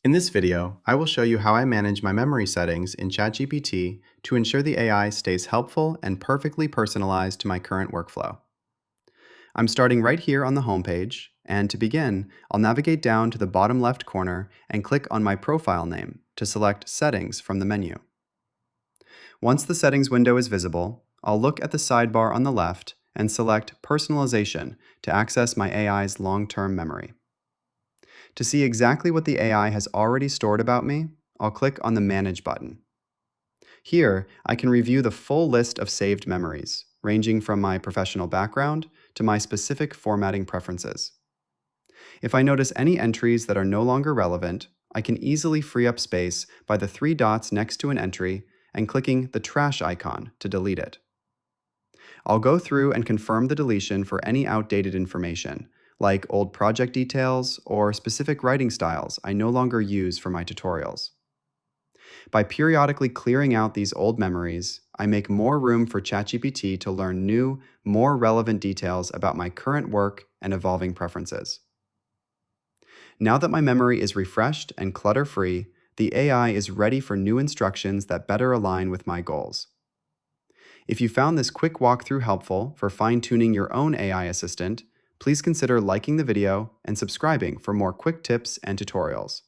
In this video, I will show you how I manage my memory settings in ChatGPT to ensure the AI stays helpful and perfectly personalized to my current workflow. I'm starting right here on the homepage, and to begin, I'll navigate down to the bottom left corner and click on my profile name to select Settings from the menu. Once the settings window is visible, I'll look at the sidebar on the left and select Personalization to access my AI's long-term memory. To see exactly what the AI has already stored about me, I'll click on the Manage button. Here, I can review the full list of saved memories, ranging from my professional background to my specific formatting preferences. If I notice any entries that are no longer relevant, I can easily free up space by the three dots next to an entry and clicking the trash icon to delete it. I'll go through and confirm the deletion for any outdated information, like old project details or specific writing styles I no longer use for my tutorials. By periodically clearing out these old memories, I make more room for ChatGPT to learn new, more relevant details about my current work and evolving preferences. Now that my memory is refreshed and clutter-free, the AI is ready for new instructions that better align with my goals. If you found this quick walkthrough helpful for fine-tuning your own AI assistant, please consider liking the video and subscribing for more quick tips and tutorials.